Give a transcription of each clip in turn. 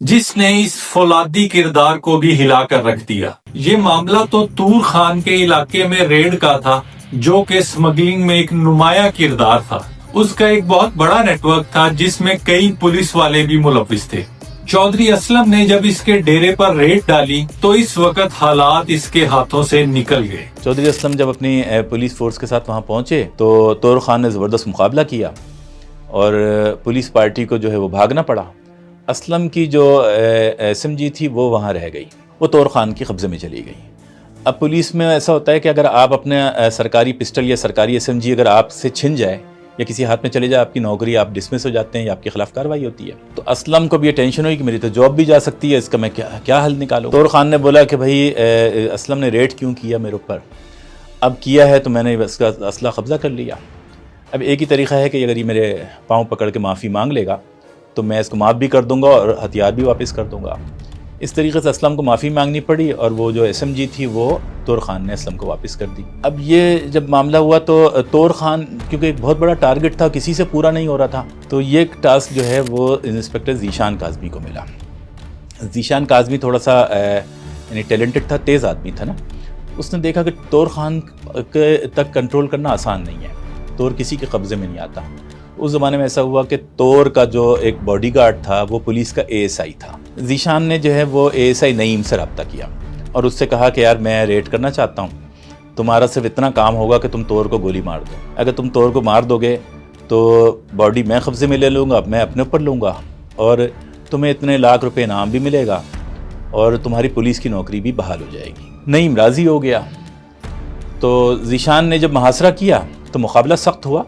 جس نے اس فولادی کردار کو بھی ہلا کر رکھ دیا۔ یہ معاملہ تو طور خان کے علاقے میں ریڈ کا تھا، جو کہ سمگلنگ میں ایک نمایاں کردار تھا۔ اس کا ایک بہت بڑا نیٹ ورک تھا جس میں کئی پولیس والے بھی ملوث تھے۔ چودھری اسلم نے جب اس کے ڈیرے پر ریڈ ڈالی تو اس وقت حالات اس کے ہاتھوں سے نکل گئے۔ چودھری اسلم جب اپنی پولیس فورس کے ساتھ وہاں پہنچے تو طور خان نے زبردست مقابلہ کیا اور پولیس پارٹی کو جو ہے وہ بھاگنا پڑا۔ اسلم کی جو ایس ایم جی تھی وہ وہاں رہ گئی، وہ طور خان کے قبضے میں چلی گئی۔ اب پولیس میں ایسا ہوتا ہے کہ اگر آپ اپنے سرکاری پسٹل یا سرکاری ایس ایم جی اگر آپ سے چھن جائے یا کسی ہاتھ میں چلے جائے، آپ کی نوکری، آپ ڈسمس ہو جاتے ہیں یا آپ کے خلاف کارروائی ہوتی ہے۔ تو اسلم کو بھی یہ ٹینشن ہوئی کہ میری تو جاب بھی جا سکتی ہے، اس کا میں کیا حل نکالوں۔ طور خان نے بولا کہ بھائی اسلم نے ریڈ کیوں کیا میرے اوپر؟ اب کیا ہے تو میں نے اس کا اسلحہ قبضہ کر لیا۔ اب ایک ہی طریقہ ہے کہ اگر یہ میرے پاؤں پکڑ کے معافی مانگ لے گا تو میں اس کو معاف بھی کر دوں گا اور ہتھیار بھی واپس کر دوں گا۔ اس طریقے سے اسلم کو معافی مانگنی پڑی اور وہ جو ایس ایم جی تھی وہ طور خان نے اسلم کو واپس کر دی۔ اب یہ جب معاملہ ہوا تو طور خان کیونکہ ایک بہت بڑا ٹارگٹ تھا، کسی سے پورا نہیں ہو رہا تھا، تو یہ ٹاسک جو ہے وہ انسپیکٹر ذیشان کاظمی کو ملا۔ ذیشان کاظمی تھوڑا سا یعنی ٹیلنٹڈ تھا، تیز آدمی تھا نا۔ اس نے دیکھا کہ طور خان تک کنٹرول کرنا آسان نہیں ہے، طور کسی کے قبضے میں نہیں آتا۔ اس زمانے میں ایسا ہوا کہ طور کا جو ایک باڈی گارڈ تھا وہ پولیس کا اے ایس آئی تھا۔ ذیشان نے جو ہے وہ اے ایس آئی نعیم سے رابطہ کیا اور اس سے کہا کہ یار میں ریڈ کرنا چاہتا ہوں، تمہارا صرف اتنا کام ہوگا کہ تم طور کو گولی مار دو۔ اگر تم طور کو مار دو گے تو باڈی میں قبضے میں لے لوں گا، میں اپنے اوپر لوں گا اور تمہیں اتنے لاکھ روپے انعام بھی ملے گا اور تمہاری پولیس کی نوکری بھی بحال ہو جائے گی۔ نعیم راضی ہو گیا۔ تو ذیشان نے جب محاصرہ کیا تو مقابلہ سخت ہوا،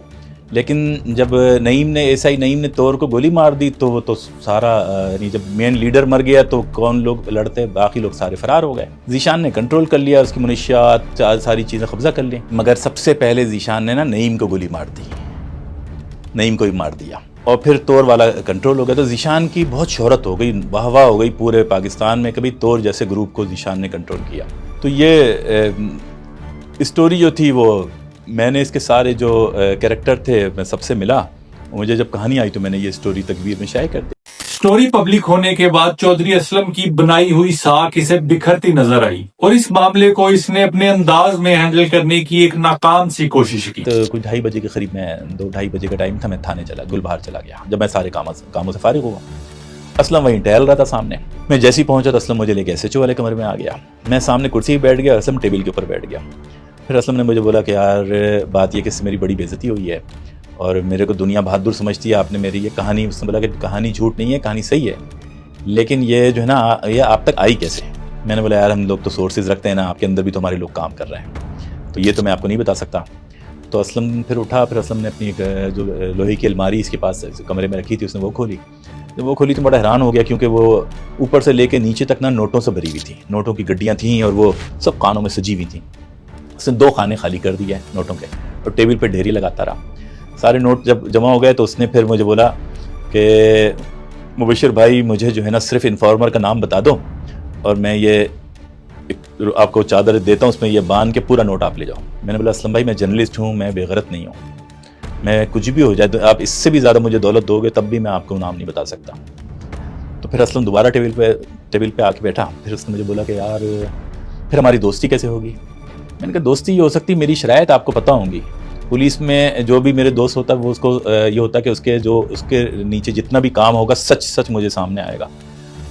لیکن جب نعیم نے ایس آئی نعیم نے طور کو گولی مار دی تو وہ تو سارا یعنی جب مین لیڈر مر گیا تو کون لوگ لڑتے، باقی لوگ سارے فرار ہو گئے۔ ذیشان نے کنٹرول کر لیا، اس کی منشیات ساری چیزیں قبضہ کر لیں، مگر سب سے پہلے ذیشان نے نا نعیم کو گولی مار دی، نعیم کو ہی مار دیا اور پھر طور والا کنٹرول ہو گیا۔ تو ذیشان کی بہت شہرت ہو گئی، واہ واہ ہو گئی پورے پاکستان میں، کبھی طور جیسے گروپ کو ذیشان نے کنٹرول کیا۔ تو یہ اسٹوری جو تھی وہ میں نے اس کے سارے جو کیریکٹر تھے میں سب سے ملا، مجھے جب کہانی آئی تو میں نے یہ اسٹوری تکبیر میں شائع کر دی۔ سٹوری پبلک ہونے کے بعد چودھری اسلم کی بنائی ہوئی ساکھ اسے بکھرتی نظر آئی اور اس معاملے کو اس نے اپنے انداز میں ہینڈل کرنے کی ایک ناکام سی کوشش کی۔ تو کچھ 2:30 بجے کے قریب میں 2-2:30 بجے کا ٹائم تھا، میں تھانے چلا، گلبہار چلا گیا۔ جب میں سارے کاموں سے فارغ ہوا، اسلم وہیں ٹہل رہا تھا سامنے۔ میں جیسے ہی پہنچا تو اسلم مجھے لے کے ایس ایچ او والے کمرے میں آ گیا۔ میں سامنے کرسی پہ بیٹھ گیا، اسلم ٹیبل کے اوپر بیٹھ گیا۔ پھر اسلم نے مجھے بولا کہ یار بات یہ کہ اس سے میری بڑی بے عزتی ہوئی ہے اور میرے کو دنیا بہادر سمجھتی ہے، آپ نے میری یہ کہانی، اس نے بولا کہ کہانی جھوٹ نہیں ہے، کہانی صحیح ہے، لیکن یہ جو ہے نا یہ آپ تک آئی کیسے؟ میں نے بولا یار ہم لوگ تو سورسز رکھتے ہیں نا، آپ کے اندر بھی تو ہمارے لوگ کام کر رہے ہیں، تو یہ تو میں آپ کو نہیں بتا سکتا۔ تو اسلم پھر اٹھا، پھر اسلم نے اپنی جو لوہے کی الماری اس کے پاس کمرے میں رکھی تھی اس نے وہ کھولی۔ جب وہ کھولی تو بڑا حیران ہو گیا کیونکہ وہ اوپر سے لے کے نیچے تک نا نوٹوں سے بھری ہوئی تھی، نوٹوں کی گڈیاں تھیں اور وہ سب خانوں میں سجی ہوئی تھیں۔ اس نے 2 خانے خالی کر دیے نوٹوں کے اور ٹیبل پہ ڈھیری لگاتا رہا۔ سارے نوٹ جب جمع ہو گئے تو اس نے پھر مجھے بولا کہ مبشر بھائی مجھے جو ہے نا صرف انفارمر کا نام بتا دو اور میں یہ آپ کو چادر دیتا ہوں، اس میں یہ باندھ کے پورا نوٹ آپ لے جاؤ۔ میں نے بولا اسلم بھائی میں جرنلسٹ ہوں، میں بے غیرت نہیں ہوں، میں کچھ بھی ہو جائے تو آپ اس سے بھی زیادہ مجھے دولت دو گے تب بھی میں آپ کو نام نہیں بتا سکتا۔ تو پھر اسلم دوبارہ ٹیبل پہ آ کے بیٹھا۔ پھر اس نے مجھے بولا کہ یار پھر ہماری دوستی کیسے ہوگی؟ میں نے کہا دوستی یہ ہو سکتی میری شرائط آپ کو پتہ ہوں گی، پولیس میں جو بھی میرے دوست ہوتا ہے وہ اس کو یہ ہوتا ہے کہ اس کے نیچے جتنا بھی کام ہوگا سچ مجھے سامنے آئے گا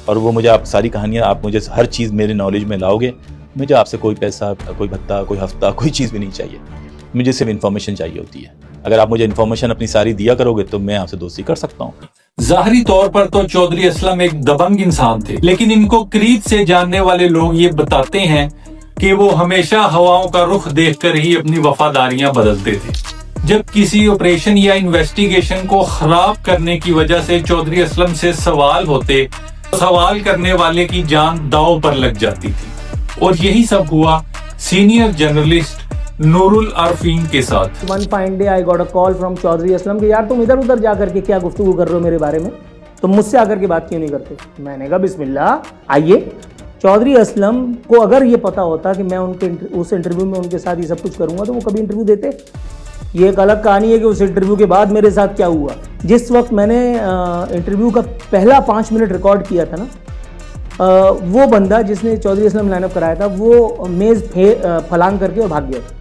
اور وہ مجھے آپ ساری کہانیاں، آپ مجھے ہر چیز میرے نالج میں لاؤ گے، مجھے آپ سے کوئی پیسہ، کوئی بھتہ، کوئی ہفتہ، کوئی چیز بھی نہیں چاہیے، مجھے صرف انفارمیشن چاہیے ہوتی ہے۔ اگر آپ مجھے انفارمیشن اپنی ساری دیا کرو گے تو میں آپ سے دوستی کر سکتا ہوں۔ ظاہری طور پر تو چودھری اسلم ایک دبنگ انسان تھے، لیکن ان کو قریب سے جاننے والے لوگ یہ بتاتے ہیں کہ وہ ہمیشہ ہواؤں کا رخ دیکھ کر ہی اپنی وفاداریاں بدلتے تھے۔ جب کسی آپریشن یا انویسٹیگیشن کو خراب کرنے کی وجہ سے چودھری اسلم سے سوال ہوتے، سوال کرنے والے کی جان داؤ پر لگ جاتی تھی، اور یہی سب ہوا سینئر جرنلسٹ نور العارفین کے ساتھ۔ One fine day I got a call from Chaudhry Aslam کہ یار تم ادھر ادھر جا کر کے کیا گفتگو کر رہے ہو میرے بارے میں، تم مجھ سے آ کر کے بات کیوں نہیں کرتے؟ میں نے کہا بسم اللہ آئیے۔ چودھری اسلم کو اگر یہ پتا ہوتا کہ میں ان کے اس انٹرویو میں ان کے ساتھ یہ سب کچھ کروں گا تو وہ کبھی انٹرویو دیتے؟ یہ ایک الگ کہانی ہے کہ اس انٹرویو کے بعد میرے ساتھ کیا ہوا. جس وقت میں نے انٹرویو کا پہلا 5 منٹ ریکارڈ کیا تھا نا, وہ بندہ جس نے چودھری اسلم لائن اپ کرایا تھا وہ میز پھلانگ کر کے اور بھاگ گیا تھا,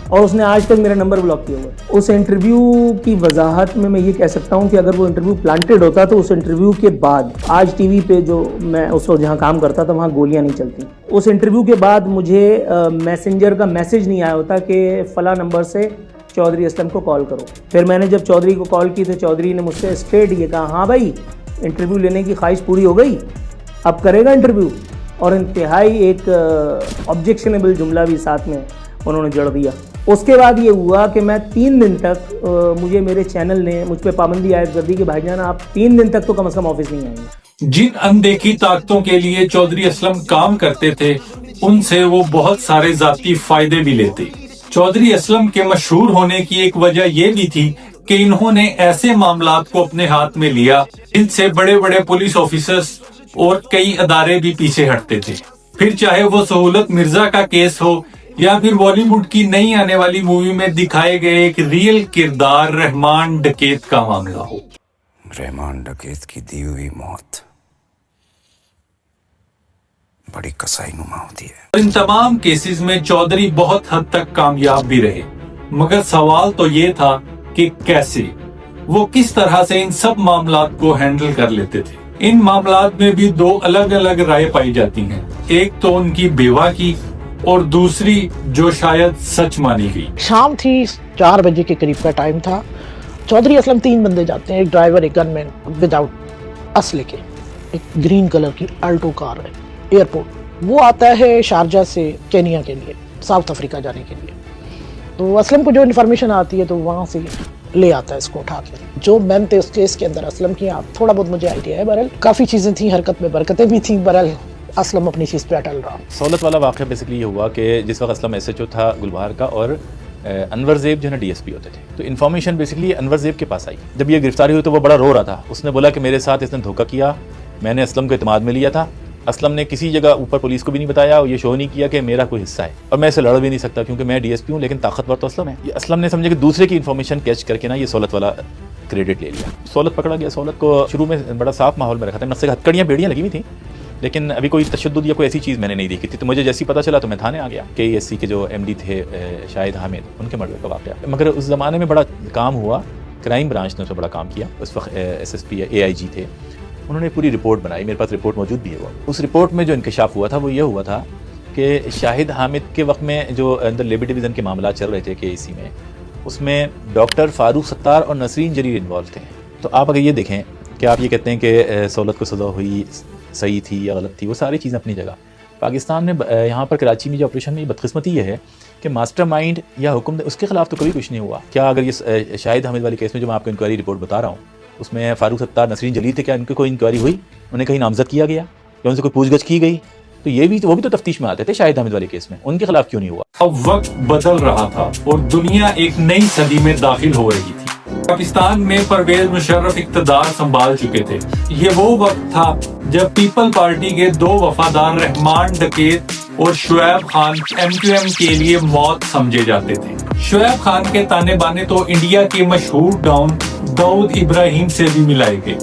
اور اس نے آج تک میرا نمبر بلاک کیا ہوا ہے. اس انٹرویو کی وضاحت میں یہ کہہ سکتا ہوں کہ اگر وہ انٹرویو پلانٹڈ ہوتا تو اس انٹرویو کے بعد آج ٹی وی پہ جو میں اس وقت جہاں کام کرتا تھا وہاں گولیاں نہیں چلتی. اس انٹرویو کے بعد مجھے میسنجر کا میسج نہیں آیا ہوتا کہ فلاں نمبر سے چودھری اسلم کو کال کرو. پھر میں نے جب چودھری کو کال کی تو چودھری نے مجھ سے اسٹریٹ یہ کہا, ہاں بھائی انٹرویو لینے کی خواہش پوری ہو گئی, اب کرے گا انٹرویو. اور انتہائی ایک آبجیکشنیبل جملہ بھی ساتھ میں انہوں نے جڑ دیا. اس کے بعد یہ ہوا کہ میں 3 دن تک مجھے میرے چینل نے مجھ پہ پابندی عائد کر دی کہ بھائی جان آپ 3 دن تک تو کم از کم آفس نہیں آئیں گے. جن اندیکھی طاقتوں کے لیے چودھری اسلم کام کرتے تھے ان سے وہ بہت سارے ذاتی فائدے بھی لیتے. چودھری اسلم کے مشہور ہونے کی ایک وجہ یہ بھی تھی کہ انہوں نے ایسے معاملات کو اپنے ہاتھ میں لیا جن سے بڑے بڑے پولیس آفیسرز اور کئی ادارے بھی پیچھے ہٹتے تھے. پھر چاہے وہ سہولت مرزا کا کیس ہو یا پھر بالی ووڈ کی نئی آنے والی مووی میں دکھائے گئے ایک ریئل کردار رحمان ڈکیت کا معاملہ ہو. رحمان ڈکیت کی دی ہوئی موت بڑی کسائی نما ہوتی ہے. ان تمام کیسز میں چودھری بہت حد تک کامیاب بھی رہے, مگر سوال تو یہ تھا کہ کیسے, وہ کس طرح سے ان سب معاملات کو ہینڈل کر لیتے تھے. ان معاملات میں بھی 2 الگ الگ رائے پائی جاتی ہیں, ایک تو ان کی بیوہ کی اور دوسری جو شاید سچ مانی گئی. شام تھی, 4 بجے کے قریب کا ٹائم تھا. چودھری اسلم 3 بندے جاتے ہیں, ایک ڈرائیور, ایک گن مین وداؤٹ اسلحے کے, ایک گرین کلر کی الٹو کار ہے ایئرپورٹ. وہ آتا ہے شارجہ سے کینیا کے لیے, ساؤتھ افریقہ جانے کے لیے. تو اسلم کو جو انفارمیشن آتی ہے تو وہاں سے لے آتا ہے اس کو اٹھا کے. جو میم تھے اس کیس کے اندر اسلم کی, آپ تھوڑا بہت مجھے آئیڈیا ہے, بہرحال کافی چیزیں تھیں, حرکت میں برکتیں بھی تھیں. بہرحال اسلم اپنی چیز پہ اٹل رہا. سہولت والا واقعہ بیسکلی یہ ہوا کہ جس وقت اسلم ایس ایچ او تھا گلبہار کا اور انور زیب جو ہے نا ڈی ایس پی ہوتے تھے, تو انفارمیشن بیسکلی انور زیب کے پاس آئی. جب یہ گرفتاری ہوئی تو وہ بڑا رو رہا تھا. اس نے بولا کہ میرے ساتھ اس نے دھوکہ کیا, میں نے اسلم کو اعتماد میں لیا تھا. اسلم نے کسی جگہ اوپر پولیس کو بھی نہیں بتایا اور یہ شو نہیں کیا کہ میرا کوئی حصہ ہے, اور میں اسے لڑ بھی نہیں سکتا کیونکہ میں ڈی ایس پی ہوں, لیکن طاقتور تو اسلم ہے. یہ اسلم نے سمجھا کہ دوسرے کی انفارمیشن کیچ کر کے نا یہ سہولت والا کریڈٹ لے لیا. سہولت پکڑا گیا. سہولت کو شروع میں بڑا صاف ماحول میں رکھا تھا, نفس سے ہتکڑیاں بیڑیاں لگی ہوئی تھیں, لیکن ابھی کوئی تشدد یا کوئی ایسی چیز میں نے نہیں دیکھی تھی. تو مجھے جیسی پتہ چلا تو میں تھانے آ گیا. کے ای ایس سی کے جو ایم ڈی تھے شاہد حامد, ان کے مرڈر کا واقعہ. مگر اس زمانے میں بڑا کام ہوا, کرائم برانچ نے اس میں بڑا کام کیا. اس وقت ایس ایس پی اے آئی جی تھے, انہوں نے پوری رپورٹ بنائی. میرے پاس رپورٹ موجود بھی ہے. اس رپورٹ میں جو انکشاف ہوا تھا وہ یہ ہوا تھا کہ شاہد حامد کے وقت میں جو اندر لیبر ڈویژن کے معاملات چل رہے تھے کے ای سی میں, اس میں ڈاکٹر فاروق ستار اور نسرین جریر انوالو تھے. تو آپ اگر یہ دیکھیں کہ آپ یہ کہتے ہیں کہ سہولت کو سزا ہوئی صحیح تھی یا غلط تھی, وہ ساری چیزیں اپنی جگہ. پاکستان میں یہاں پر کراچی میں جو آپریشن میں بدقسمتی یہ ہے کہ ماسٹر مائنڈ یا حکم اس کے خلاف تو کبھی کچھ نہیں ہوا. کیا اگر یہ شاہد حامد والی کیس میں جو میں آپ کو انکوائری رپورٹ بتا رہا ہوں, اس میں فاروق ستار نسرین جلیل تھے, کیا ان کی کوئی انکوائری ہوئی, انہیں کہیں نامزد کیا گیا یا ان سے کوئی پوچھ گچھ کی گئی؟ تو یہ بھی وہ بھی تو تفتیش میں آتے تھے شاہد حامد والے کیس میں, ان کے خلاف کیوں نہیں ہوا؟ اب وقت بدل رہا تھا اور دنیا ایک نئی صدی میں داخل ہو رہی تھی. پاکستان میں پرویز مشرف اقتدار سنبھال چکے تھے. یہ وہ وقت تھا جب پیپل پارٹی کے 2 وفادار رحمان ڈکیت اور Shoaib Khan M Q M کے لیے موت سمجھے جاتے تھے. شعیب خان کے تانے بانے تو انڈیا کے مشہور ڈان داؤد ابراہیم سے بھی ملائے گئے.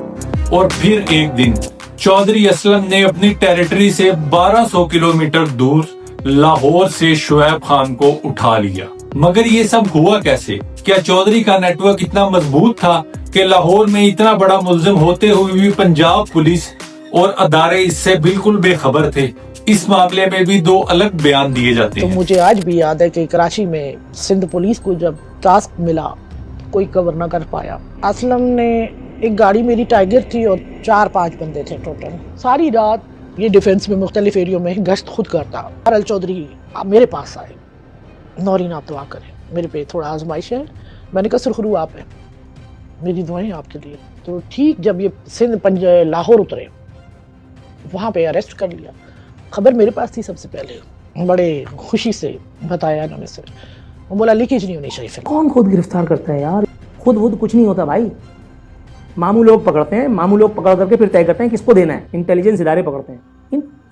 اور پھر ایک دن چودھری اسلم نے اپنی ٹیریٹری سے 1200 کلومیٹر دور لاہور سے شعیب خان کو اٹھا لیا. مگر یہ سب ہوا کیسے؟ کیا چودھری کا نیٹ ورک اتنا مضبوط تھا کہ لاہور میں اتنا بڑا ملزم ہوتے ہوئے بھی پنجاب پولیس اور ادارے اس سے بالکل بے خبر تھے؟ اس معاملے میں بھی 2 الگ بیان دیے جاتے ہیں. تو مجھے آج بھی یاد ہے کہ کراچی میں سندھ پولیس کو جب ٹاسک ملا کوئی کور نہ کر پایا. اسلم نے ایک گاڑی, میری ٹائیگر تھی اور 4-5 بندے تھے ٹوٹل, ساری رات یہ ڈیفنس میں مختلف ایریوں میں گشت خود کرتا. ارل چودھری آپ میرے پاس آئے, نورین آپ دعا کریں, میرے پہ تھوڑا آزمائش ہے. میں نے کہا سرخرو آپ ہیں, میری دعائیں آپ کے لیے. تو ٹھیک جب یہ سندھ لاہور اترے, وہاں پہ اریسٹ کر لیا. خبر میرے پاس تھی سب سے پہلے, بڑے خوشی سے بتایا نا میں سے. وہ بولا لیکیج نہیں ہونی چاہیے. کون خود گرفتار کرتا ہے یار؟ خود کچھ نہیں ہوتا بھائی. ماموں لوگ پکڑتے ہیں, ماموں لوگ پکڑ کر کے پھر طے کرتے ہیں کس کو دینا ہے. انٹیلیجنس ادارے پکڑتے ہیں.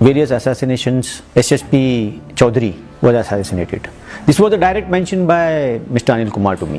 various assassinations, SSP Chaudhary was assassinated. This was a direct mention by Mr. Anil Kumar to me.